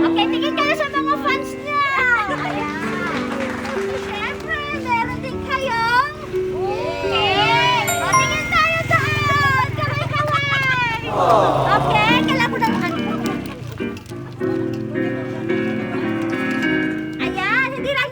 Okay, tingin kayo sa mga fans niya. Ayan. Siyempre, meron din kayong okay. O, tingin tayo doon. Kaway-kaway. Okay, kailan mo na Ayan, hindi lang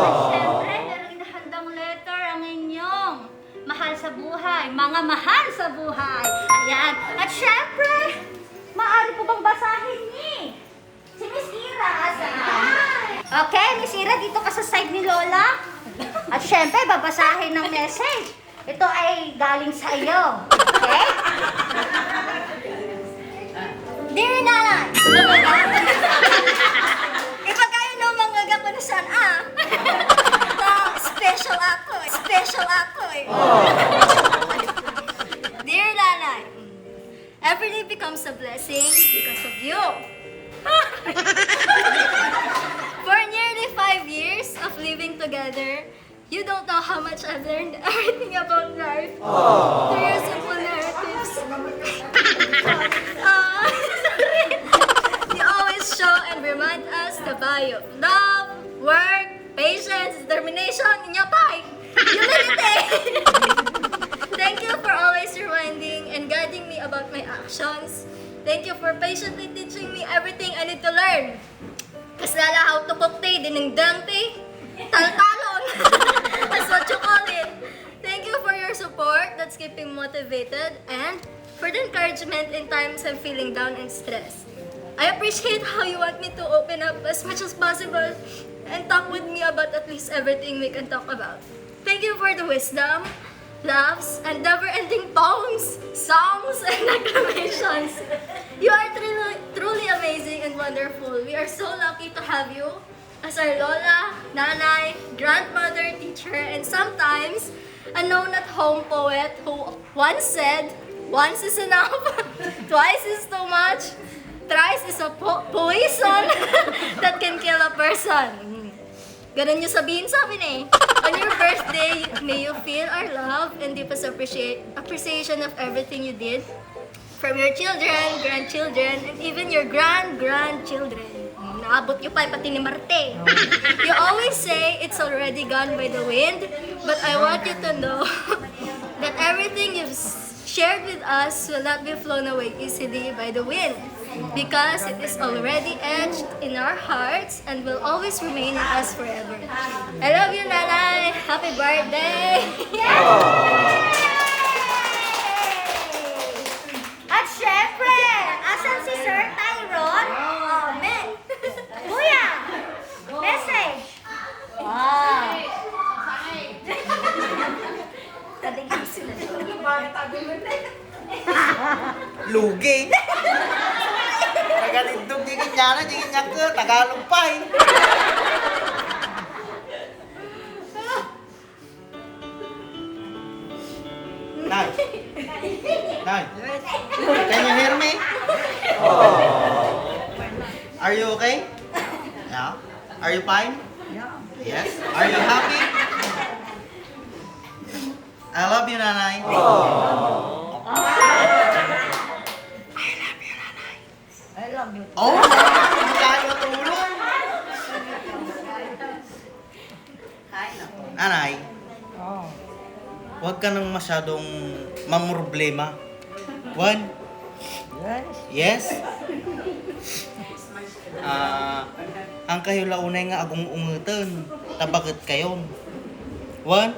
Siyempre, meron inahandang letter ang inyong mahal sa buhay, mga mahal sa buhay. Ayan. At syempre, maaari po bang basahin ni si Miss Ira? Okay, Miss Ira, dito ka sa side ni Lola. At syempre, babasahin ng message. Ito ay galing sa iyo. Okay? Dear Nanay! Ipagkain ng mga gapanusan, special ako eh. Special ako eh. Dear Nanay, every day becomes a blessing because of you. For nearly 5 years of living together, you don't know how much I've learned everything about life through your simple narratives. You always show and remind us the value of love, work, patience, determination, inyapay, humility. Thank you for always reminding and guiding me about my actions. Thank you for patiently teaching me everything I need to learn. Kasala how to cook tea, dinengdang tea, taltalon. That's what you call it. Thank you for your support that's keeping motivated and for the encouragement in times I'm feeling down and stressed. I appreciate how you want me to open up as much as possible and talk with me about at least everything we can talk about. Thank you for the wisdom, laughs, and never-ending poems, songs, and acclamations. You are truly amazing and wonderful. We are so lucky to have you as our Lola, Nanay, grandmother, teacher, and sometimes a known-at-home poet who once said, once is enough, twice is too much, thrice is a poison that can kill a person. Ganun yung sabihin sa amin eh. On your birthday, may you feel our love and deepest appreciation of everything you did. From your children, grandchildren, and even your grandchildren. Naabot yung pati ni Marte. You always say it's already gone by the wind, but I want you to know that everything you've shared with us will not be flown away easily by the wind. Because it is already etched in our hearts and will always remain in us forever. I love you, Nanay! Happy birthday! At syempre, asan si Sir Tyron? Oh, men! Kuya! Message! Wow! Kadigil sila. Lugi. Nagalindog di kanya ke Tagalog pa eh. Nay. Nay. Can you hear me? Are you okay? Yeah. Are you fine? Yes. Are you happy? I love you, Nanay. I love you, Nanay. I love you. Oh, kaya tulong. Nanay, Oh. huwag ka nang masyadong mamroblema. One, Yes. yes? Ang kayo launay nga agong ungutan. Tabakit kayon. One?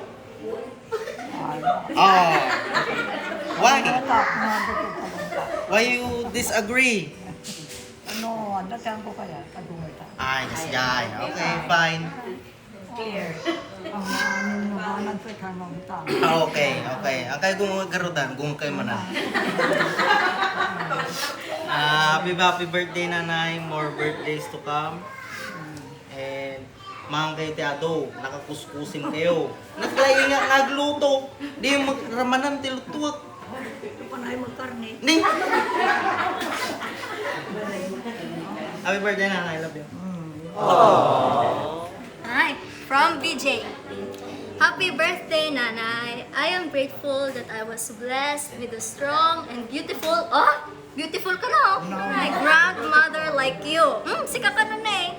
Why? Why you disagree? Ano, datang ko kaya, kadungita. Ay, this guy. Okay, fine. Clear. Ang ano nga nagpekang ng tao. Okay. Ang kayo gumagarutan, kayo man na. Happy birthday, Nanay. More birthdays to come. And mahang kayo tiyado, nakakuskusin kayo. Naglayo nga nagluto. Di yung magramanan tilutuwag. Ito pa na yung magkarne. Ni! Happy birthday, Nanay. I love you. Hi, from BJ. Happy birthday, Nanay. I am grateful that I was blessed with a strong and beautiful, beautiful ka na, my grandmother like you. Sika ka na eh.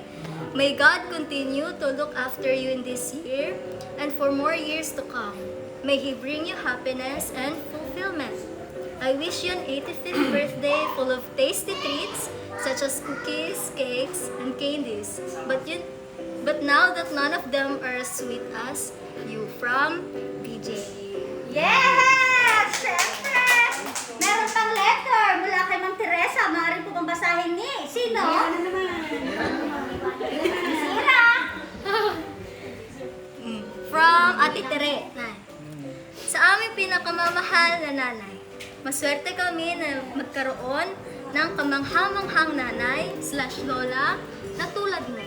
May God continue to look after you in this year and for more years to come. May He bring you happiness and fulfillment. I wish you an 85th birthday full of tasty treats such as cookies, cakes, and candies. But But now that none of them are as sweet as you, from DJ. Yes! Siyempre! Meron pang letter mula kay Ma'am Teresa. Maaari po bang basahin ni? Sino? Sira! From Ate Tere. Nay. Sa aming pinakamamahal na nanay, maswerte kami na magkaroon ng kamanghamanghang nanay/lola na tulad mo.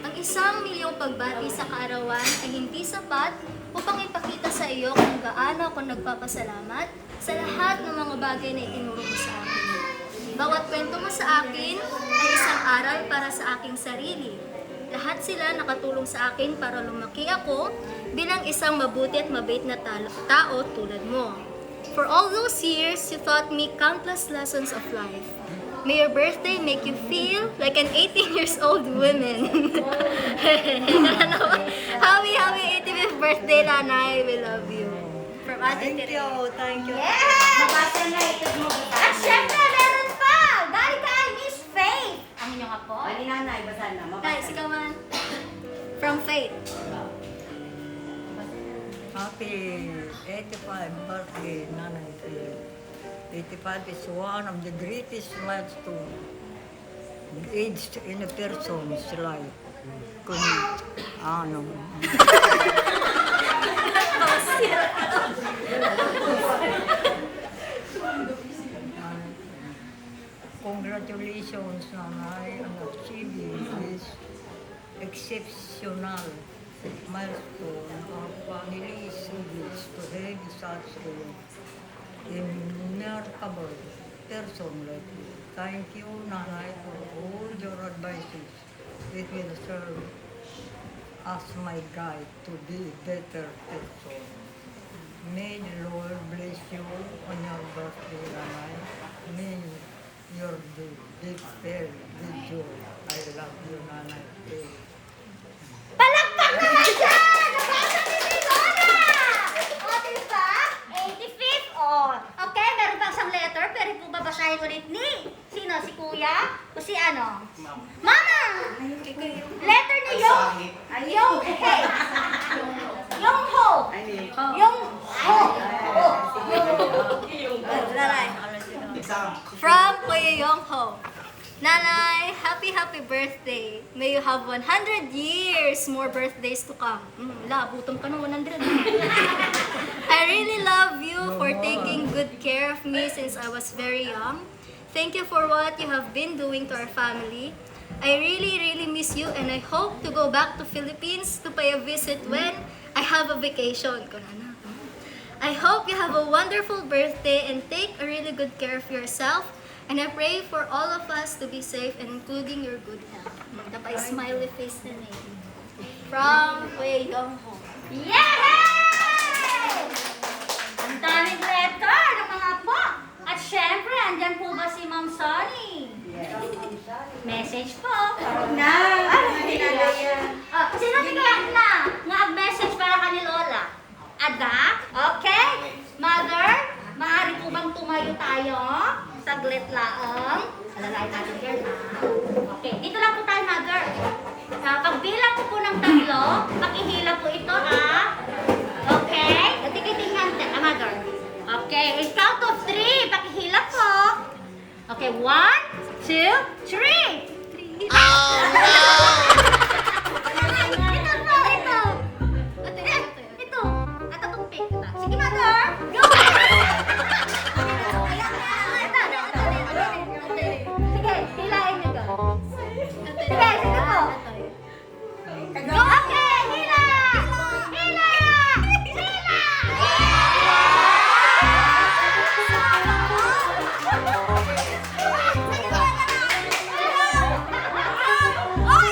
Ang 1,000,000 pagbati sa kaarawan ay hindi sapat upang ipakita sa iyo kung gaano ako nagpapasalamat sa lahat ng mga bagay na itinuro mo sa akin. Bawat kwento mo sa akin ay isang aral para sa aking sarili. Lahat sila nakatulong sa akin para lumaki ako bilang isang mabuti at mabait na tao tulad mo. For all those years, you taught me countless lessons of life. May your birthday make you feel like an 18 years old woman. Happy 85th birthday, Nanay. We love you. From Ate Thank Tere. you, thank you. Yes! Nabasa na ito mo. At syempre, meron pa! Dahil kay Miss Faith. Ang inyong apo. Ay, nanay, basa na. Guys, ikaw man. From Faith. Happy 85th birthday, Nanay. 85 is one of the greatest milestones aged in a person's life. Kung ano, congratulations, Nanay, on achieving this exceptional milestone of family service to have such a remarkable person like you. Thank you, Nanay, for all your advices. It will serve as my guide to be a better person. May the Lord bless you on your birthday, Nanay. May your day be filled with joy. I love you, Nanay. Palakpak naman dyan! Nabasa ni Lola! O, diba? 85th. O, okay, meron pa isang letter. Pero po babasahin ulit ni? Sino? Si Kuya? O si ano? Mama! Letter ni Yung... Yung... Hey! Yung Ho! Yung Ho! Nanay. Exam. From Kuya Yong Ho. Nanay, happy birthday. May you have 100 years more birthdays to come. Butom ka ng 100. I really love you for taking good care of me since I was very young. Thank you for what you have been doing to our family. I really miss you and I hope to go back to Philippines to pay a visit when I have a vacation. I hope you have a wonderful birthday and take a really good care of yourself. And I pray for all of us to be safe and including your good health. Magdapay smiley face na name. From Kuya Yong Ho. Yay! Ang daming letter ng mga po. At syempre, andyan po ba si Ma'am Sonny? Message po. Na! Sino tingnan na? Nga message para ka ni Lola. Ada? Okay. Mother, maaari po bang tumayo tayo? Saglit lang. Alalain natin yan, ha? Okay, dito lang po tayo, Mother. Pagbilang ko po ng 3, pakihila po ito, ha? Okay? Tikitingnan, Mother. Okay, count of 3, pakihila po. Okay, 1, 2, 3. Oh, no! Ito po, ito. Ito. At itong pink. Sige, Mother. Go! Sige, hilahin niyo to. Sige, sige po. Go, okay, hila! Hila! Hila! Oh!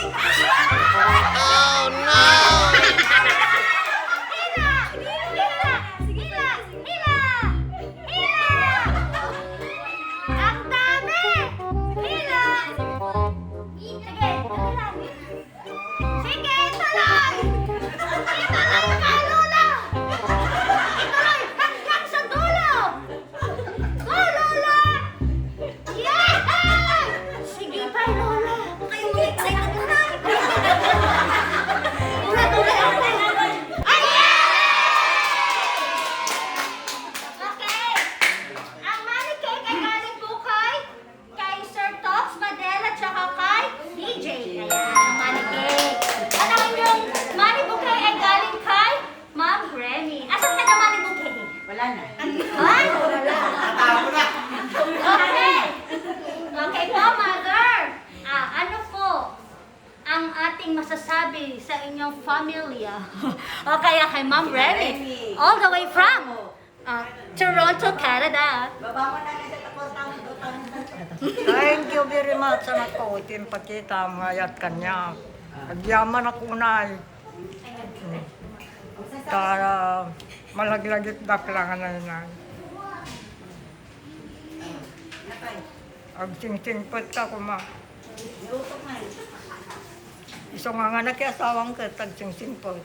inyong pamilya. O kaya kay Ma'am Remy, all the way from Toronto, Canada. Thank you very much anak ko. Timpakita mayat kanya. Agyaman ako unay. Para malaglagit daklangan na yun. Agsingsingpot ka kuma. Isang nga anak kaya asawang ka, tagsingsingpot.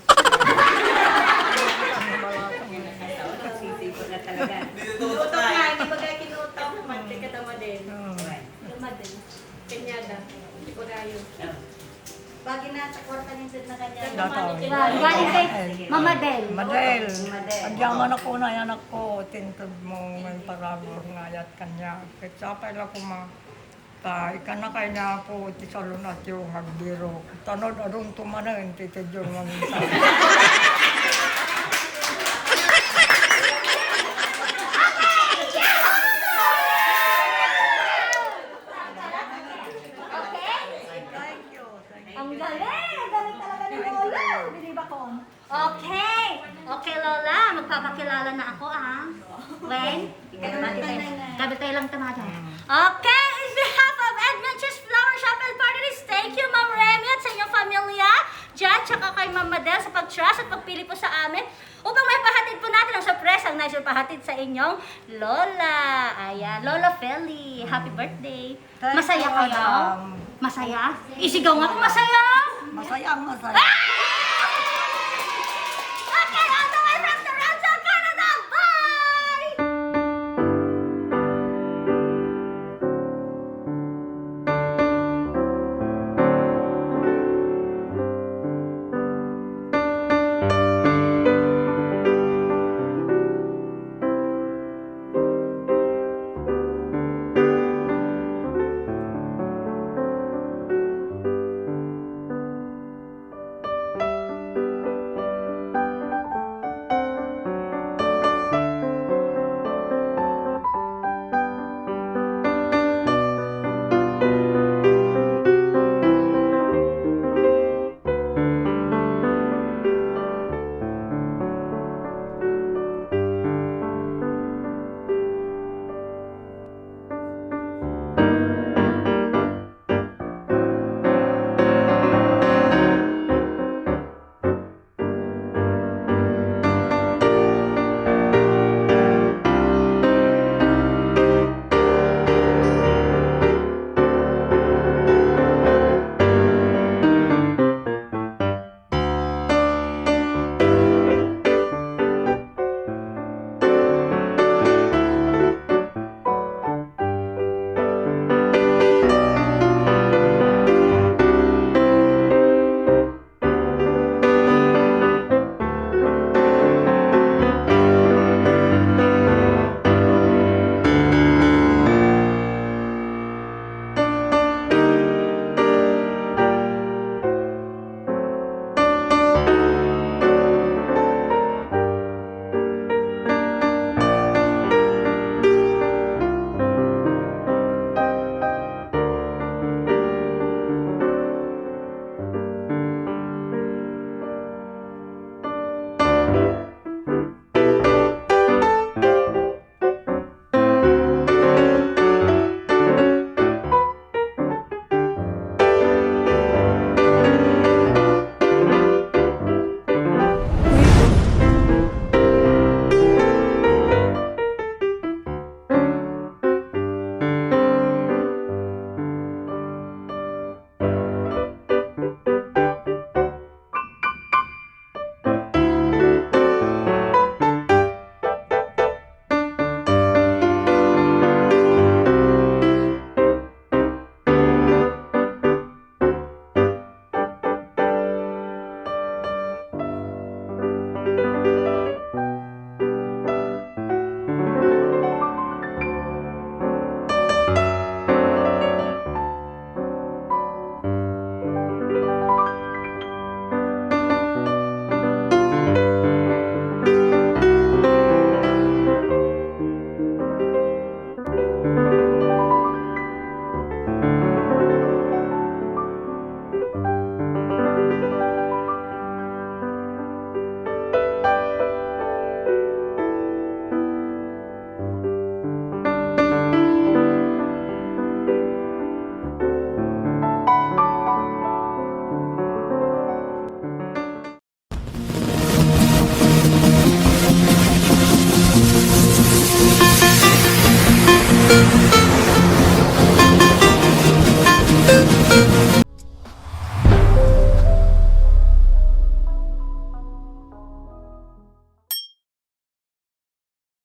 Sisipot na talaga. Luto na, hindi ba kaya kinutang? Mantika tama din. Tama din. Kanyada. Hindi ko rayo. Bagay na sa kwarta ni Sid na kanya. Galing kay Mama Del. Madel, agyaman ako na yan ako. Tintod mo may parabor ngayat kanya. Kaya lang ko ma. Ikan na kaya niya ako, tisalon at yung hagbiro. Tanod adong tumanan, titidyon mo minsan. Ang galing talaga ni Lola. Believe ako. Okay. Okay, Lola. Magpapakilala na ako, When? Gabi tayo lang tama dyan. Okay, in behalf of Adventures Flower Shop and Parties, thank you, Ma'am Remy, at sa inyong pamilya, dyan, tsaka kay Ma'am Madel sa pag-trust at pagpili po sa amin, upang may pahatid po natin ang surprise, ang nice pahatid sa inyong Lola. Ayan, Lola Fely. Happy birthday. Masaya kayo? Masaya? Isigaw nga kung masaya. Masaya.